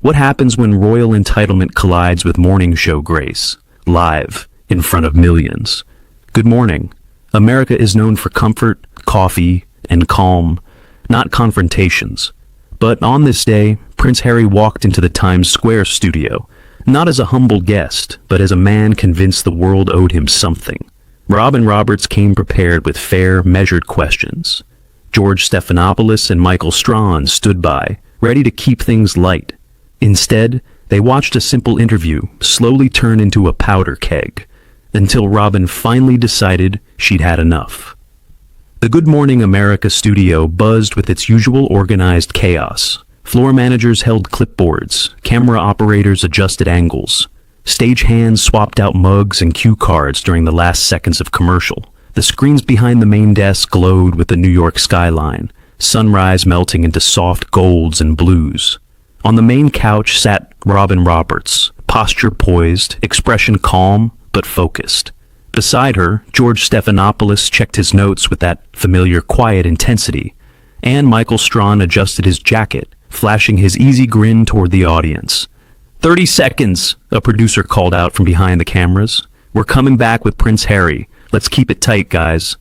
What happens when royal entitlement collides with morning show grace, live, in front of millions? Good morning. America is known for comfort, coffee, and calm, not confrontations. But on this day, Prince Harry walked into the Times Square studio, not as a humble guest, but as a man convinced the world owed him something. Robin Roberts came prepared with fair, measured questions. George Stephanopoulos and Michael Strahan stood by, ready to keep things light. Instead, they watched a simple interview slowly turn into a powder keg, until Robin finally decided she'd had enough. The Good Morning America studio buzzed with its usual organized chaos. Floor managers held clipboards, camera operators adjusted angles, stage hands swapped out mugs and cue cards during the last seconds of commercial. The screens behind the main desk glowed with the New York skyline, sunrise melting into soft golds and blues. On the main couch sat Robin Roberts, posture poised, expression calm but focused. Beside her, George Stephanopoulos checked his notes with that familiar quiet intensity, and Michael Strahan adjusted his jacket, flashing his easy grin toward the audience. 30 seconds, a producer called out from behind the cameras. We're coming back with Prince Harry. Let's keep it tight, guys.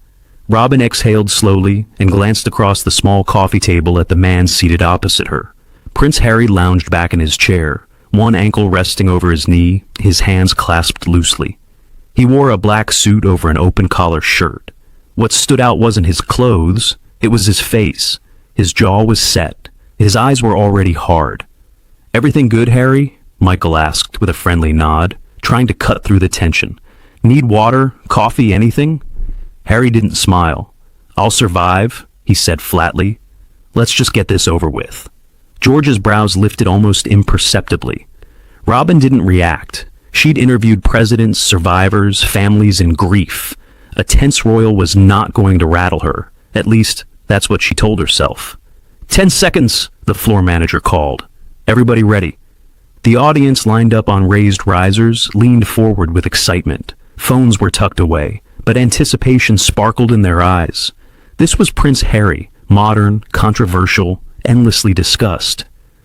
Robin exhaled slowly and glanced across the small coffee table at the man seated opposite her. Prince Harry lounged back in his chair, one ankle resting over his knee, his hands clasped loosely. He wore a black suit over an open-collar shirt. What stood out wasn't his clothes, it was his face. His jaw was set. His eyes were already hard. "Everything good, Harry?" Michael asked with a friendly nod, trying to cut through the tension. "Need water, coffee, anything?" Harry didn't smile. "I'll survive," he said flatly. "Let's just get this over with." George's brows lifted almost imperceptibly. Robin didn't react. She'd interviewed presidents, survivors, families in grief. A tense royal was not going to rattle her. At least, that's what she told herself. 10 seconds, the floor manager called. Everybody ready. The audience lined up on raised risers, leaned forward with excitement. Phones were tucked away, but anticipation sparkled in their eyes. This was Prince Harry, modern, controversial, endlessly discussed.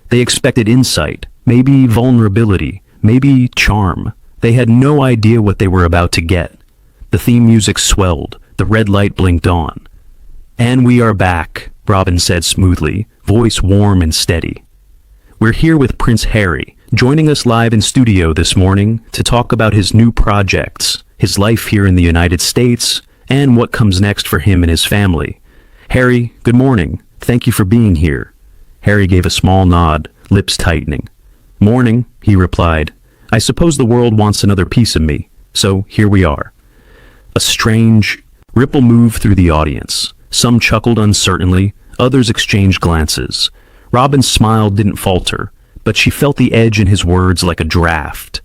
They expected insight, maybe vulnerability, maybe charm. They had no idea what they were about to get. The theme music swelled, the red light blinked on. "And we are back," Robin said smoothly, voice warm and steady. "We're here with Prince Harry, joining us live in studio this morning to talk about his new projects, his life here in the United States, and what comes next for him and his family. Harry, good morning. Thank you for being here." Harry gave a small nod, lips tightening. "Morning," he replied. "I suppose the world wants another piece of me, so here we are." A strange ripple moved through the audience. Some chuckled uncertainly, others exchanged glances. Robin's smile didn't falter, but she felt the edge in his words like a draft.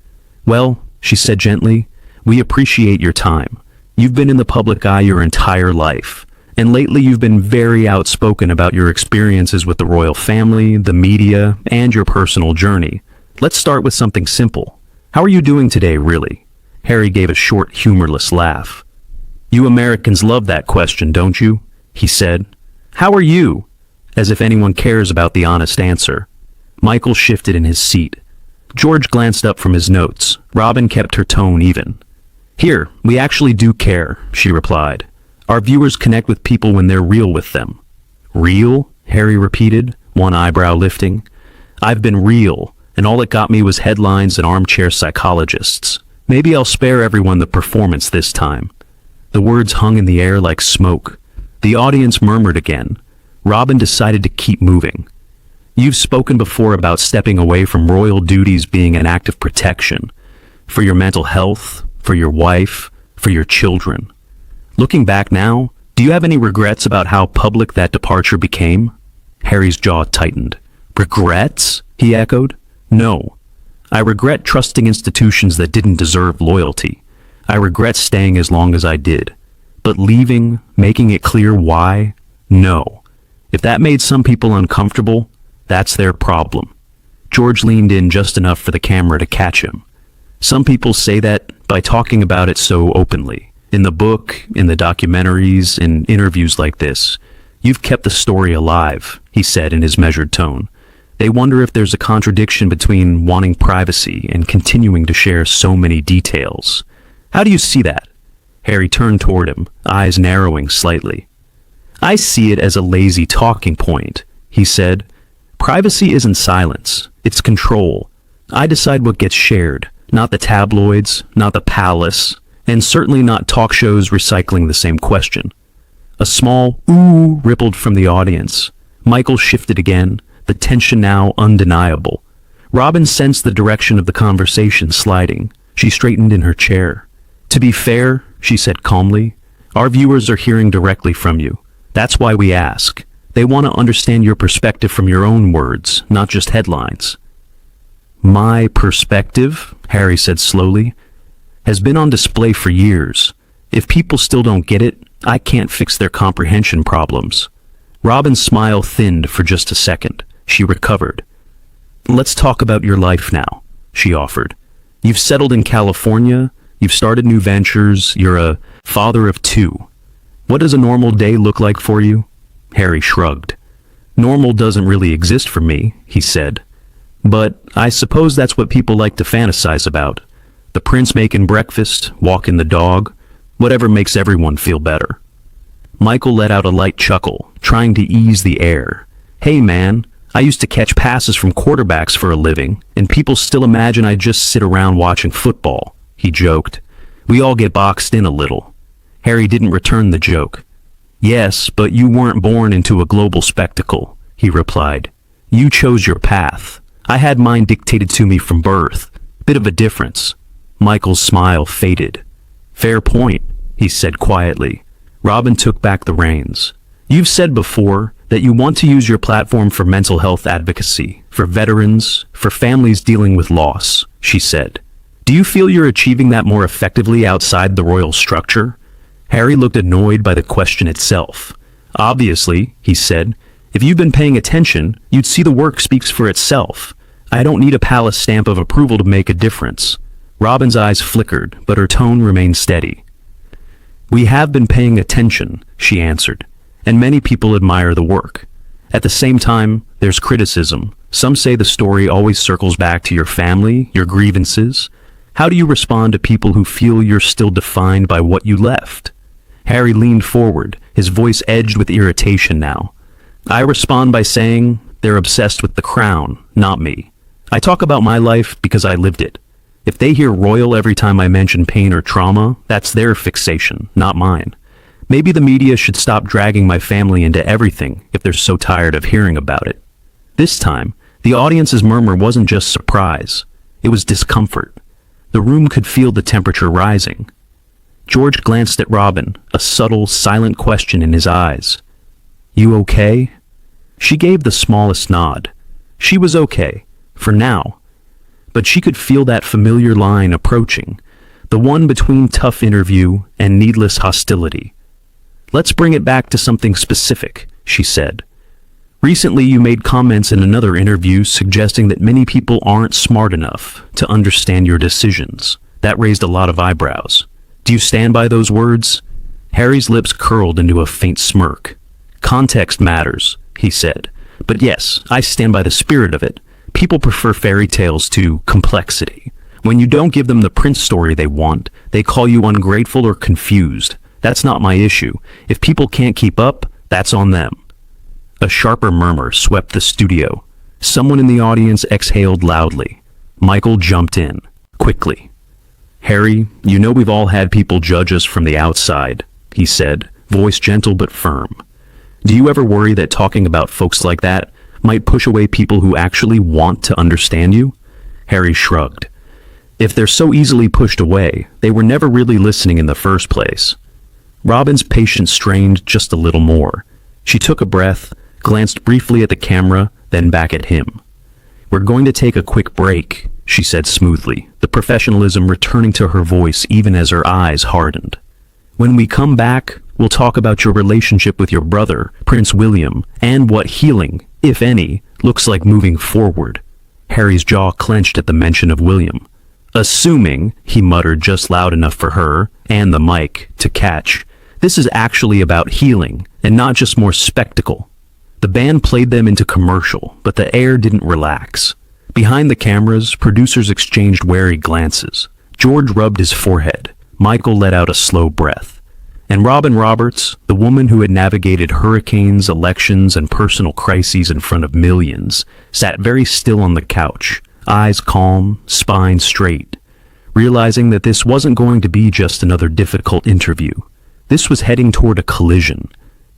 "Well," she said gently, "we appreciate your time. You've been in the public eye your entire life. And lately you've been very outspoken about your experiences with the royal family, the media, and your personal journey. Let's start with something simple. How are you doing today, really?" Harry gave a short, humorless laugh. "You Americans love that question, don't you?" he said. "How are you?" As if anyone cares about the honest answer. Michael shifted in his seat. George glanced up from his notes. Robin kept her tone even. "Here, we actually do care," she replied. "Our viewers connect with people when they're real with them." "Real?" Harry repeated, one eyebrow lifting. "I've been real, and all it got me was headlines and armchair psychologists. Maybe I'll spare everyone the performance this time." The words hung in the air like smoke. The audience murmured again. Robin decided to keep moving. "You've spoken before about stepping away from royal duties being an act of protection. For your mental health, for your wife, for your children. Looking back now, do you have any regrets about how public that departure became?" Harry's jaw tightened. "Regrets?" he echoed. "No. I regret trusting institutions that didn't deserve loyalty. I regret staying as long as I did. But leaving, making it clear why? No. If that made some people uncomfortable, that's their problem." George leaned in just enough for the camera to catch him. "Some people say that by talking about it so openly. In the book, in the documentaries, in interviews like this, you've kept the story alive," he said in his measured tone. They wonder if there's a contradiction between wanting privacy and continuing to share so many details. How do you see that? Harry turned toward him, eyes narrowing slightly. I see it as a lazy talking point, he said. Privacy isn't silence, it's control. I decide what gets shared, not the tabloids, not the palace, and certainly not talk shows recycling the same question. A small ooh rippled from the audience. Michael shifted again, the tension now undeniable. Robin sensed the direction of the conversation sliding. She straightened in her chair. To be fair, she said calmly, our viewers are hearing directly from you. That's why we ask. They want to understand your perspective from your own words, not just headlines. My perspective, Harry said slowly, has been on display for years. If people still don't get it, I can't fix their comprehension problems. Robin's smile thinned for just a second. She recovered. Let's talk about your life now, she offered. You've settled in California, you've started new ventures, you're a father of 2. What does a normal day look like for you? Harry shrugged. Normal doesn't really exist for me, he said. But I suppose that's what people like to fantasize about. The prince making breakfast, walking the dog, whatever makes everyone feel better. Michael let out a light chuckle, trying to ease the air. Hey man, I used to catch passes from quarterbacks for a living, and people still imagine I just sit around watching football, he joked. We all get boxed in a little. Harry didn't return the joke. Yes, but you weren't born into a global spectacle, he replied. You chose your path. I had mine dictated to me from birth. Bit of a difference. Michael's smile faded. Fair point, he said quietly. Robin took back the reins. You've said before that you want to use your platform for mental health advocacy, for veterans, for families dealing with loss, she said. Do you feel you're achieving that more effectively outside the royal structure? Harry looked annoyed by the question itself. Obviously, he said, if you've been paying attention, you'd see the work speaks for itself. I don't need a palace stamp of approval to make a difference. Robin's eyes flickered, but her tone remained steady. We have been paying attention, she answered, and many people admire the work. At the same time, there's criticism. Some say the story always circles back to your family, your grievances. How do you respond to people who feel you're still defined by what you left? Harry leaned forward, his voice edged with irritation now. I respond by saying, they're obsessed with the crown, not me. I talk about my life because I lived it. If they hear royal every time I mention pain or trauma, that's their fixation, not mine. Maybe the media should stop dragging my family into everything if they're so tired of hearing about it. This time, the audience's murmur wasn't just surprise. It was discomfort. The room could feel the temperature rising. George glanced at Robin, a subtle, silent question in his eyes. You okay? She gave the smallest nod. She was okay, for now. But she could feel that familiar line approaching, the one between tough interview and needless hostility. Let's bring it back to something specific, she said. Recently you made comments in another interview suggesting that many people aren't smart enough to understand your decisions. That raised a lot of eyebrows. Do you stand by those words? Harry's lips curled into a faint smirk. Context matters, he said. But yes, I stand by the spirit of it. People prefer fairy tales to complexity. When you don't give them the prince story they want, they call you ungrateful or confused. That's not my issue. If people can't keep up, that's on them. A sharper murmur swept the studio. Someone in the audience exhaled loudly. Michael jumped in, quickly. Harry, you know we've all had people judge us from the outside, he said, voice gentle but firm. Do you ever worry that talking about folks like that might push away people who actually want to understand you? Harry shrugged. If they're so easily pushed away, they were never really listening in the first place. Robin's patience strained just a little more. She took a breath, glanced briefly at the camera, then back at him. We're going to take a quick break, she said smoothly, the professionalism returning to her voice even as her eyes hardened. When we come back, we'll talk about your relationship with your brother, Prince William, and what healing, if any, looks like moving forward. Harry's jaw clenched at the mention of William. Assuming, he muttered just loud enough for her, and the mic, to catch, this is actually about healing, and not just more spectacle. The band played them into commercial, but the air didn't relax. Behind the cameras, producers exchanged wary glances. George rubbed his forehead. Michael let out a slow breath. And Robin Roberts, the woman who had navigated hurricanes, elections, and personal crises in front of millions, sat very still on the couch, eyes calm, spine straight, realizing that this wasn't going to be just another difficult interview. This was heading toward a collision,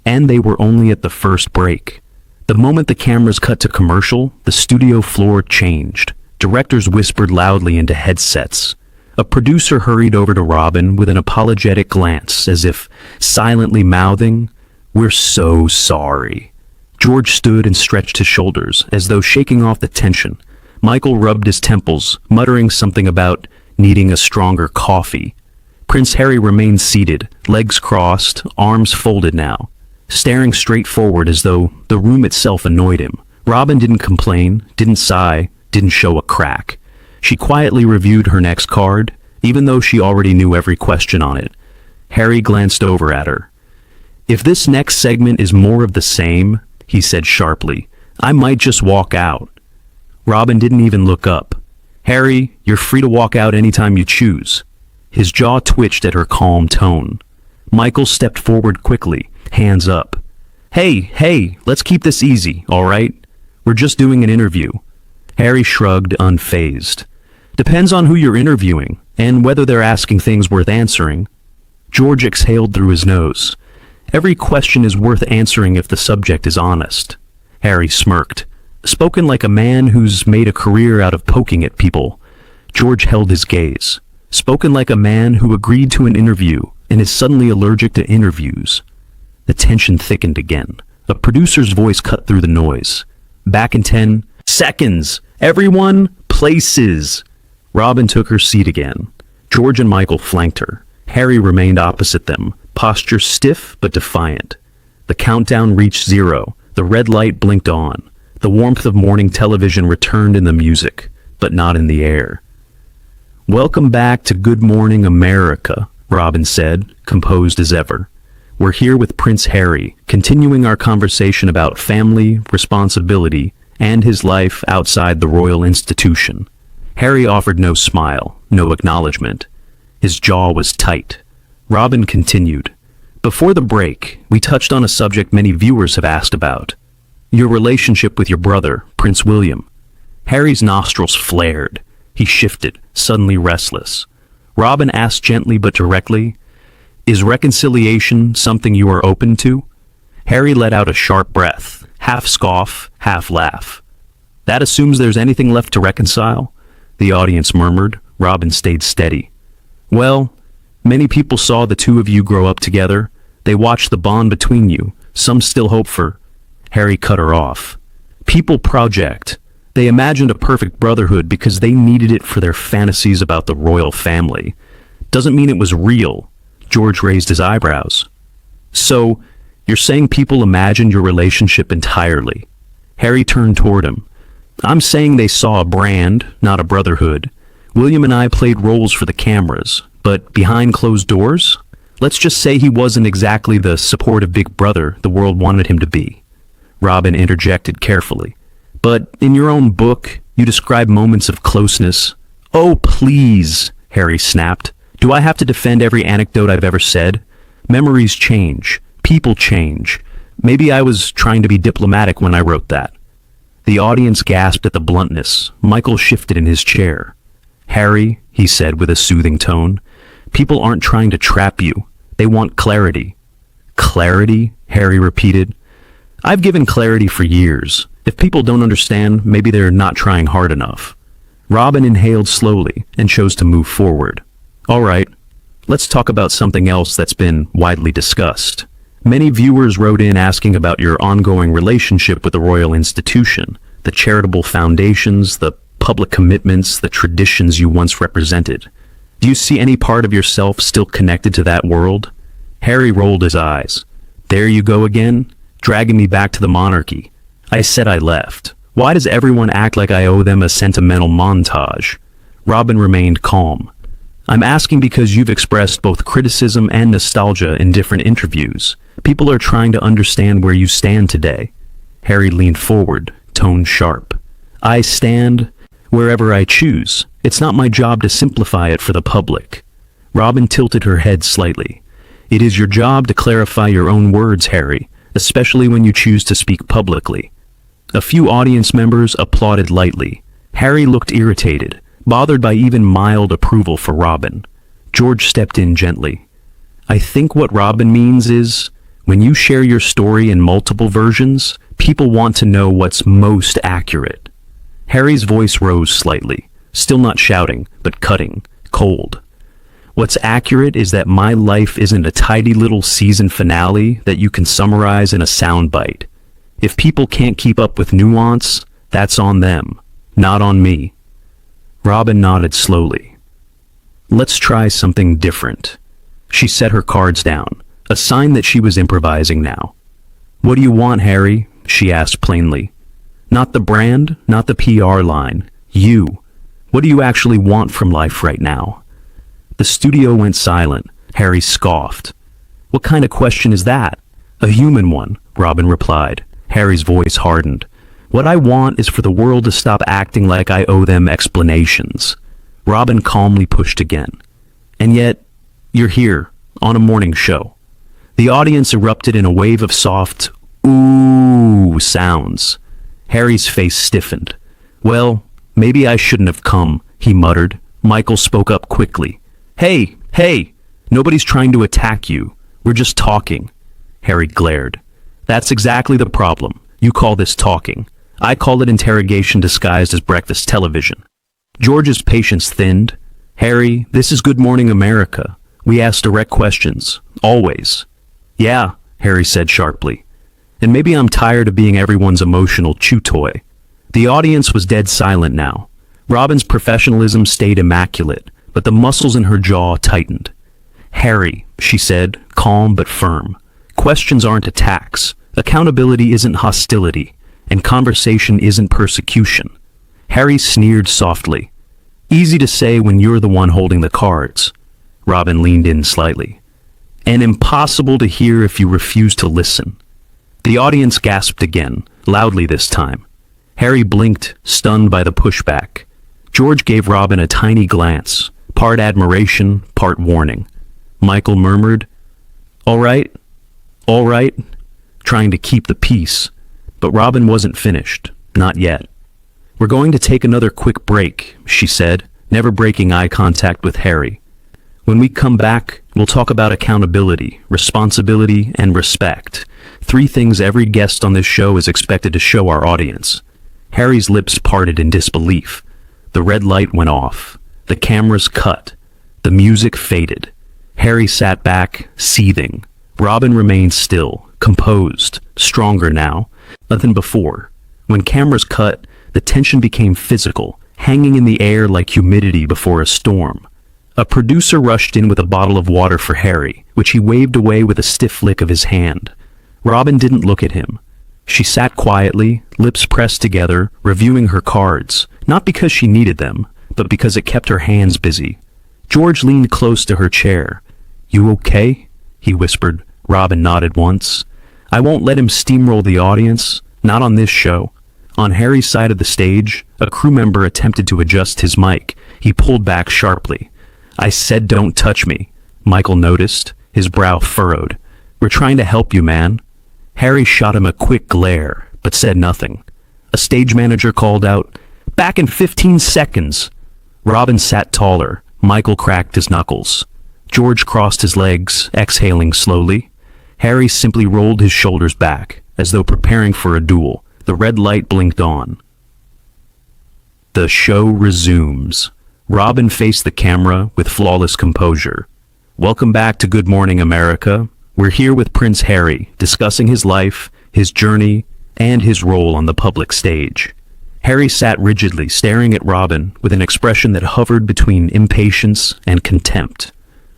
and they were only at the first break. The moment the cameras cut to commercial, the studio floor changed. Directors whispered loudly into headsets. A producer hurried over to Robin with an apologetic glance, as if silently mouthing, "We're so sorry." George stood and stretched his shoulders, as though shaking off the tension. Michael rubbed his temples, muttering something about needing a stronger coffee. Prince Harry remained seated, legs crossed, arms folded now, staring straight forward as though the room itself annoyed him. Robin didn't complain, didn't sigh, didn't show a crack. She quietly reviewed her next card, even though she already knew every question on it. Harry glanced over at her. "If this next segment is more of the same," he said sharply, "I might just walk out." Robin didn't even look up. "Harry, you're free to walk out anytime you choose." His jaw twitched at her calm tone. Michael stepped forward quickly, hands up. Hey, let's keep this easy, all right? We're just doing an interview." Harry shrugged, unfazed. "Depends on who you're interviewing, and whether they're asking things worth answering." George exhaled through his nose. "Every question is worth answering if the subject is honest." Harry smirked. "Spoken like a man who's made a career out of poking at people." George held his gaze. "Spoken like a man who agreed to an interview and is suddenly allergic to interviews." The tension thickened again. A producer's voice cut through the noise. "Back in 10 seconds. Everyone, places." Robin took her seat again. George and Michael flanked her. Harry remained opposite them, posture stiff but defiant. The countdown reached 0. The red light blinked on. The warmth of morning television returned in the music, but not in the air. "Welcome back to Good Morning America," Robin said, composed as ever. "We're here with Prince Harry, continuing our conversation about family, responsibility, and his life outside the royal institution." Harry offered no smile, no acknowledgement. His jaw was tight. Robin continued. "Before the break, we touched on a subject many viewers have asked about. Your relationship with your brother, Prince William." Harry's nostrils flared. He shifted, suddenly restless. Robin asked gently but directly, "Is reconciliation something you are open to?" Harry let out a sharp breath, half scoff, half laugh. "That assumes there's anything left to reconcile?" The audience murmured. Robin stayed steady. "Well, many people saw the two of you grow up together. They watched the bond between you. Some still hope for—" Harry cut her off. "People project. They imagined a perfect brotherhood because they needed it for their fantasies about the royal family. Doesn't mean it was real." George raised his eyebrows. "So, you're saying people imagined your relationship entirely?" Harry turned toward him. "I'm saying they saw a brand, not a brotherhood. William and I played roles for the cameras, but behind closed doors? Let's just say he wasn't exactly the supportive big brother the world wanted him to be." Robin interjected carefully. "But in your own book, you describe moments of closeness." "Oh, please," Harry snapped. "Do I have to defend every anecdote I've ever said? Memories change. People change. Maybe I was trying to be diplomatic when I wrote that." The audience gasped at the bluntness. Michael shifted in his chair. "Harry," he said with a soothing tone, "people aren't trying to trap you. They want clarity." "Clarity?" Harry repeated. "I've given clarity for years. If people don't understand, maybe they're not trying hard enough." Robin inhaled slowly and chose to move forward. "All right, let's talk about something else that's been widely discussed. Many viewers wrote in asking about your ongoing relationship with the royal institution, the charitable foundations, the public commitments, the traditions you once represented. Do you see any part of yourself still connected to that world?" Harry rolled his eyes. "There you go again, dragging me back to the monarchy. I said I left. Why does everyone act like I owe them a sentimental montage?" Robin remained calm. "I'm asking because you've expressed both criticism and nostalgia in different interviews. People are trying to understand where you stand today." Harry leaned forward, tone sharp. I stand wherever I choose. It's not my job to simplify it for the public. Robin tilted her head slightly. It is your job to clarify your own words, Harry, especially when you choose to speak publicly. A few audience members applauded lightly. Harry looked irritated, bothered by even mild approval for Robin. George stepped in gently. I think what Robin means is, when you share your story in multiple versions, people want to know what's most accurate. Harry's voice rose slightly, still not shouting, but cutting, cold. What's accurate is that my life isn't a tidy little season finale that you can summarize in a soundbite. If people can't keep up with nuance, that's on them, not on me. Robin nodded slowly. Let's try something different. She set her cards down, a sign that she was improvising now. What do you want, Harry? She asked plainly. Not the brand, not the PR line. You. What do you actually want from life right now? The studio went silent. Harry scoffed. What kind of question is that? A human one, Robin replied. Harry's voice hardened. What I want is for the world to stop acting like I owe them explanations. Robin calmly pushed again. And yet, you're here, on a morning show. The audience erupted in a wave of soft, ooh sounds. Harry's face stiffened. Well, maybe I shouldn't have come, he muttered. Michael spoke up quickly. Hey, nobody's trying to attack you. We're just talking. Harry glared. That's exactly the problem. You call this talking. I call it interrogation disguised as breakfast television. George's patience thinned. Harry, this is Good Morning America. We ask direct questions. Always. Yeah, Harry said sharply. And maybe I'm tired of being everyone's emotional chew toy. The audience was dead silent now. Robin's professionalism stayed immaculate, but the muscles in her jaw tightened. Harry, she said, calm but firm. Questions aren't attacks. Accountability isn't hostility. And conversation isn't persecution. Harry sneered softly. Easy to say when you're the one holding the cards. Robin leaned in slightly. And impossible to hear if you refuse to listen. The audience gasped again, loudly this time. Harry blinked, stunned by the pushback. George gave Robin a tiny glance, part admiration, part warning. Michael murmured, all right, trying to keep the peace. But Robin wasn't finished, not yet. We're going to take another quick break, she said, never breaking eye contact with Harry. When we come back, we'll talk about accountability, responsibility, and respect. 3 things every guest on this show is expected to show our audience. Harry's lips parted in disbelief. The red light went off. The cameras cut. The music faded. Harry sat back, seething. Robin remained still, composed, stronger now than before. When cameras cut, the tension became physical, hanging in the air like humidity before a storm. A producer rushed in with a bottle of water for Harry, which he waved away with a stiff flick of his hand. Robin didn't look at him. She sat quietly, lips pressed together, reviewing her cards, not because she needed them, but because it kept her hands busy. George leaned close to her chair. You okay? He whispered. Robin nodded once. I won't let him steamroll the audience, not on this show. On Harry's side of the stage, a crew member attempted to adjust his mic. He pulled back sharply. I said don't touch me. Michael noticed, his brow furrowed. We're trying to help you, man. Harry shot him a quick glare, but said nothing. A stage manager called out, back in 15 seconds. Robin sat taller. Michael cracked his knuckles. George crossed his legs, exhaling slowly. Harry simply rolled his shoulders back, as though preparing for a duel. The red light blinked on. The show resumes. Robin faced the camera with flawless composure. Welcome back to Good Morning America. We're here with Prince Harry, discussing his life, his journey, and his role on the public stage. Harry sat rigidly, staring at Robin with an expression that hovered between impatience and contempt.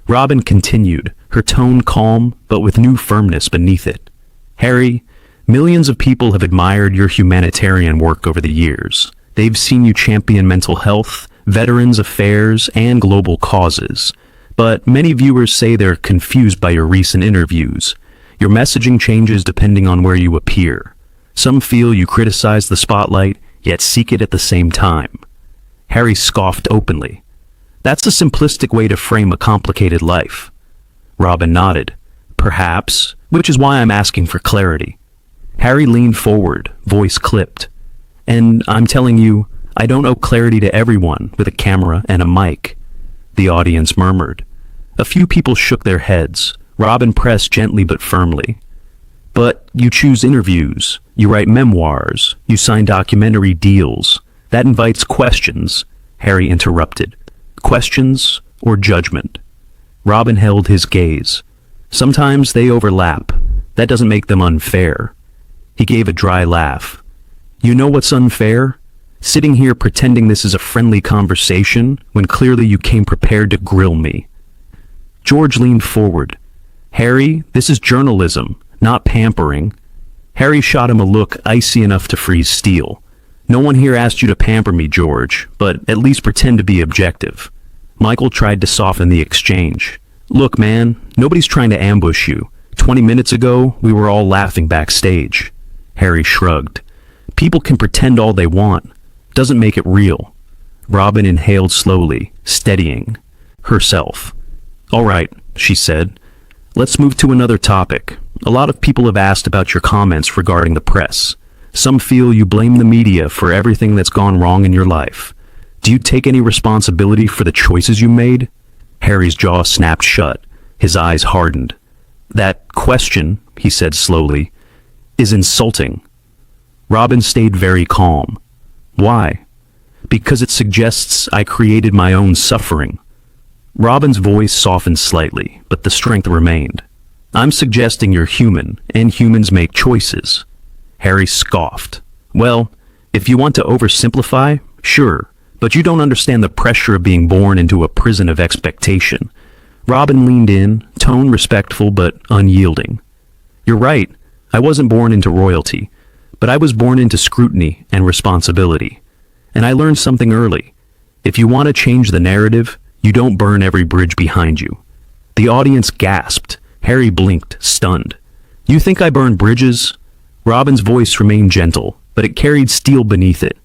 Robin continued, her tone calm, but with new firmness beneath it. Harry, millions of people have admired your humanitarian work over the years. They've seen you champion mental health, veterans affairs, and global causes. But many viewers say they're confused by your recent interviews. Your messaging changes depending on where you appear. Some feel you criticize the spotlight, yet seek it at the same time. Harry scoffed openly. That's a simplistic way to frame a complicated life. Robin nodded. Perhaps, which is why I'm asking for clarity. Harry leaned forward, voice clipped. And I'm telling you, I don't owe clarity to everyone with a camera and a mic. The audience murmured. A few people shook their heads. Robin pressed gently but firmly. But you choose interviews, you write memoirs, you sign documentary deals. That invites questions, Harry interrupted. Questions or judgment? Robin held his gaze. Sometimes they overlap. That doesn't make them unfair. He gave a dry laugh. You know what's unfair? Sitting here pretending this is a friendly conversation when clearly you came prepared to grill me. George leaned forward. Harry, this is journalism, not pampering. Harry shot him a look icy enough to freeze steel. No one here asked you to pamper me, George, but at least pretend to be objective. Michael tried to soften the exchange. Look, man, nobody's trying to ambush you. 20 minutes ago, we were all laughing backstage. Harry shrugged. People can pretend all they want. Doesn't make it real. Robin inhaled slowly, steadying herself. All right, she said. Let's move to another topic. A lot of people have asked about your comments regarding the press. Some feel you blame the media for everything that's gone wrong in your life. Do you take any responsibility for the choices you made? Harry's jaw snapped shut. His eyes hardened. That question, he said slowly, is insulting. Robin stayed very calm. Why? Because it suggests I created my own suffering. Robin's voice softened slightly, but the strength remained. I'm suggesting you're human, and humans make choices. Harry scoffed. Well, if you want to oversimplify, sure, but you don't understand the pressure of being born into a prison of expectation. Robin leaned in, tone respectful but unyielding. You're right, I wasn't born into royalty, but I was born into scrutiny and responsibility. And I learned something early. If you want to change the narrative, you don't burn every bridge behind you. The audience gasped. Harry blinked, stunned. You think I burned bridges? Robin's voice remained gentle, but it carried steel beneath it.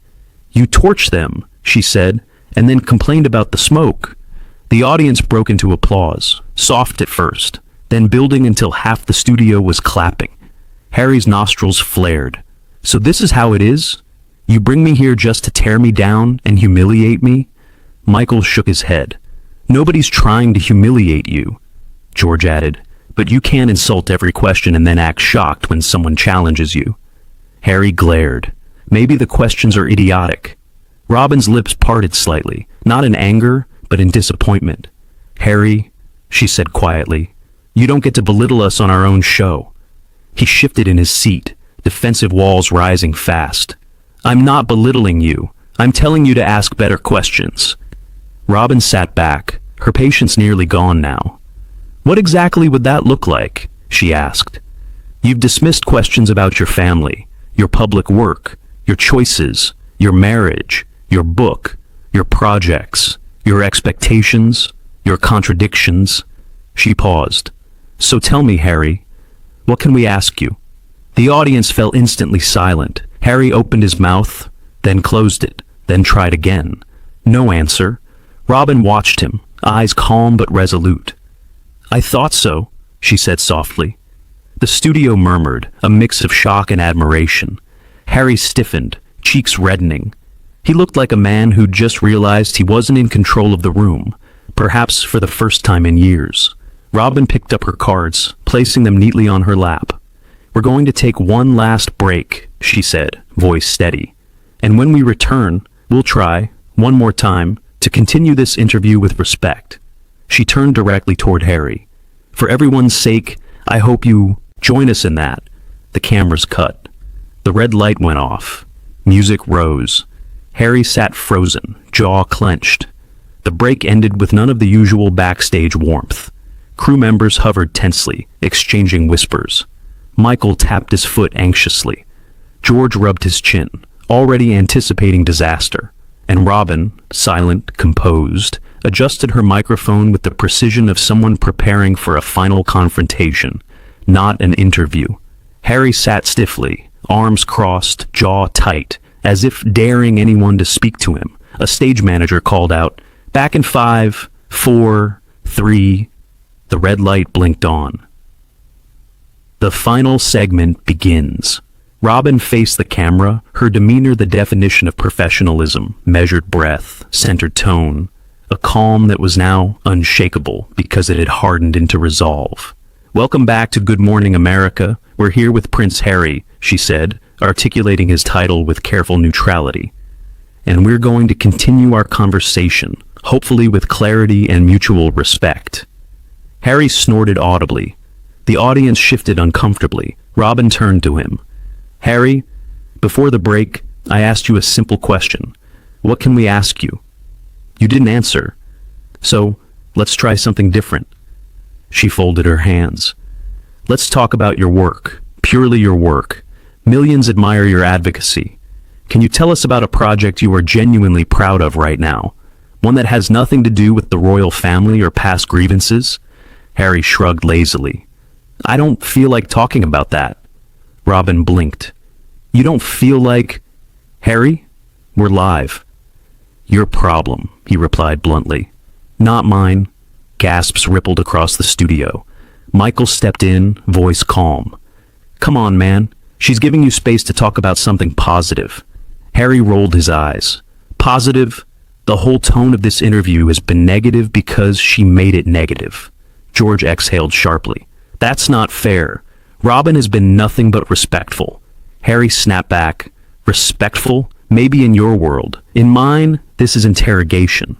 You torched them, she said, and then complained about the smoke. The audience broke into applause, soft at first, then building until half the studio was clapping. Harry's nostrils flared. So this is how it is? You bring me here just to tear me down and humiliate me? Michael shook his head. Nobody's trying to humiliate you, George added, but you can't insult every question and then act shocked when someone challenges you. Harry glared. Maybe the questions are idiotic. Robin's lips parted slightly, not in anger, but in disappointment. Harry, she said quietly, you don't get to belittle us on our own show. He shifted in his seat, defensive walls rising fast. I'm not belittling you. I'm telling you to ask better questions. Robin sat back, her patience nearly gone now. What exactly would that look like? She asked. You've dismissed questions about your family, your public work, your choices, your marriage, your book, your projects, your expectations, your contradictions. She paused. So tell me, Harry, what can we ask you? The audience fell instantly silent. Harry opened his mouth, then closed it, then tried again. No answer. Robin watched him, eyes calm but resolute. I thought so, she said softly. The studio murmured, a mix of shock and admiration. Harry stiffened, cheeks reddening. He looked like a man who'd just realized he wasn't in control of the room, perhaps for the first time in years. Robin picked up her cards, placing them neatly on her lap. We're going to take one last break, she said, voice steady. And when we return, we'll try, one more time, to continue this interview with respect. She turned directly toward Harry. For everyone's sake, I hope you join us in that. The cameras cut. The red light went off. Music rose. Harry sat frozen, jaw clenched. The break ended with none of the usual backstage warmth. Crew members hovered tensely, exchanging whispers. Michael tapped his foot anxiously. George rubbed his chin, already anticipating disaster. And Robin, silent, composed, adjusted her microphone with the precision of someone preparing for a final confrontation, not an interview. Harry sat stiffly, arms crossed, jaw tight, as if daring anyone to speak to him. A stage manager called out, "Back in 5, 4, 3. The red light blinked on. The final segment begins. Robin faced the camera, her demeanor the definition of professionalism, measured breath, centered tone, a calm that was now unshakable because it had hardened into resolve. "Welcome back to Good Morning America. We're here with Prince Harry," she said, articulating his title with careful neutrality. "And we're going to continue our conversation, hopefully with clarity and mutual respect." Harry snorted audibly. The audience shifted uncomfortably. Robin turned to him. "Harry, before the break, I asked you a simple question. What can we ask you? You didn't answer. So, let's try something different." She folded her hands. "Let's talk about your work, purely your work. Millions admire your advocacy. Can you tell us about a project you are genuinely proud of right now? One that has nothing to do with the royal family or past grievances?" Harry shrugged lazily. "I don't feel like talking about that." Robin blinked. "You don't feel like—" "Harry, we're live." "Your problem," he replied bluntly. "Not mine." Gasps rippled across the studio. Michael stepped in, voice calm. "Come on, man. She's giving you space to talk about something positive." Harry rolled his eyes. "Positive? The whole tone of this interview has been negative because she made it negative." George exhaled sharply. "That's not fair. Robin has been nothing but respectful." Harry snapped back. "Respectful? Maybe in your world. In mine, this is interrogation."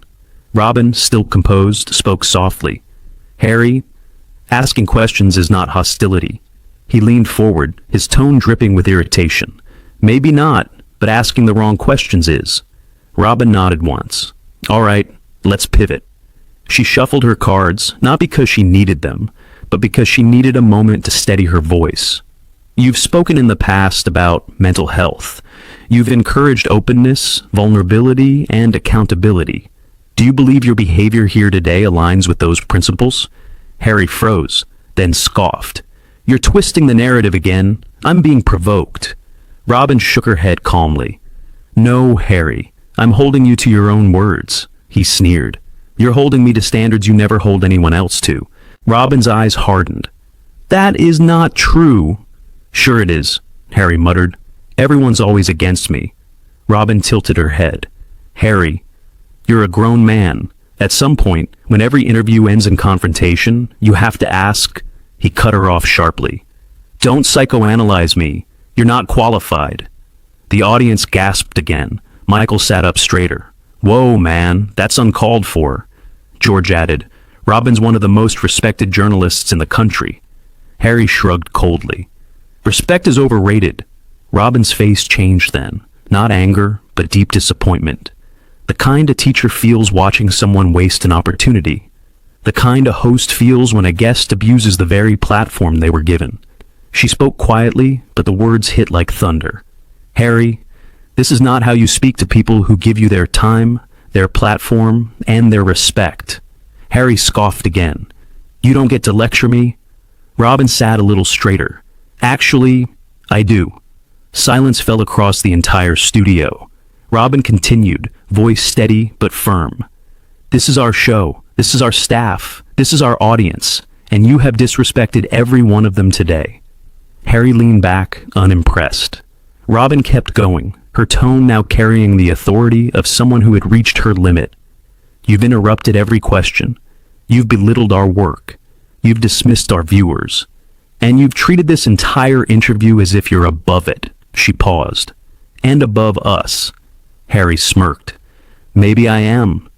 Robin, still composed, spoke softly. "Harry, asking questions is not hostility." He leaned forward, his tone dripping with irritation. "Maybe not, but asking the wrong questions is." Robin nodded once. "All right, let's pivot." She shuffled her cards, not because she needed them, but because she needed a moment to steady her voice. "You've spoken in the past about mental health. You've encouraged openness, vulnerability, and accountability. Do you believe your behavior here today aligns with those principles?" Harry froze, then scoffed. "You're twisting the narrative again. I'm being provoked." Robin shook her head calmly. "No, Harry, I'm holding you to your own words," he sneered. "You're holding me to standards you never hold anyone else to." Robin's eyes hardened. "That is not true." "Sure it is," Harry muttered. "Everyone's always against me." Robin tilted her head. "Harry, you're a grown man. At some point, when every interview ends in confrontation, you have to ask—" He cut her off sharply. "Don't psychoanalyze me. You're not qualified." The audience gasped again. Michael sat up straighter. "Whoa, man, that's uncalled for." George added, "Robin's one of the most respected journalists in the country." Harry shrugged coldly. "Respect is overrated." Robin's face changed then, not anger, but deep disappointment. The kind a teacher feels watching someone waste an opportunity. The kind a host feels when a guest abuses the very platform they were given. She spoke quietly, but the words hit like thunder. "Harry, this is not how you speak to people who give you their time, their platform, and their respect." Harry scoffed again. "You don't get to lecture me?" Robin sat a little straighter. "Actually, I do." Silence fell across the entire studio. Robin continued, voice steady but firm. "This is our show. This is our staff. This is our audience. And you have disrespected every one of them today." Harry leaned back, unimpressed. Robin kept going, her tone now carrying the authority of someone who had reached her limit. "You've interrupted every question. You've belittled our work. You've dismissed our viewers. And you've treated this entire interview as if you're above it." She paused. "And above us." Harry smirked. "Maybe I am."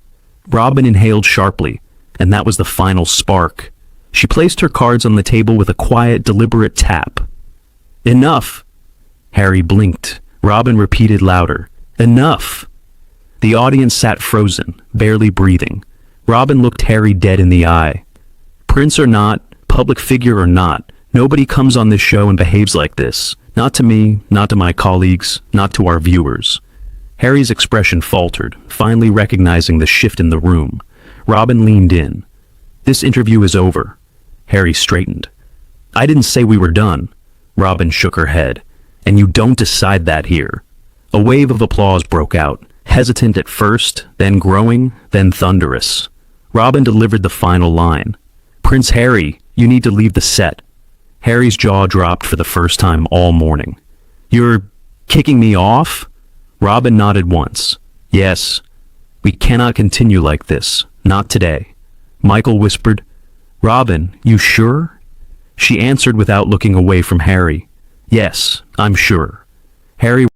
Robin inhaled sharply, and that was the final spark. She placed her cards on the table with a quiet, deliberate tap. "Enough!" Harry blinked. Robin repeated louder. "Enough!" The audience sat frozen, barely breathing. Robin looked Harry dead in the eye. "Prince or not, public figure or not, nobody comes on this show and behaves like this. Not to me, not to my colleagues, not to our viewers." Harry's expression faltered, finally recognizing the shift in the room. Robin leaned in. "This interview is over." Harry straightened. "I didn't say we were done." Robin shook her head. And you don't decide that here. A wave of applause broke out, hesitant at first, then growing, then thunderous. Robin delivered the final line. "Prince Harry, you need to leave the set." Harry's jaw dropped for the first time all morning. "You're kicking me off?" Robin nodded once. "Yes. We cannot continue like this. Not today." Michael whispered, "Robin, you sure?" She answered without looking away from Harry. "Yes, I'm sure." Harry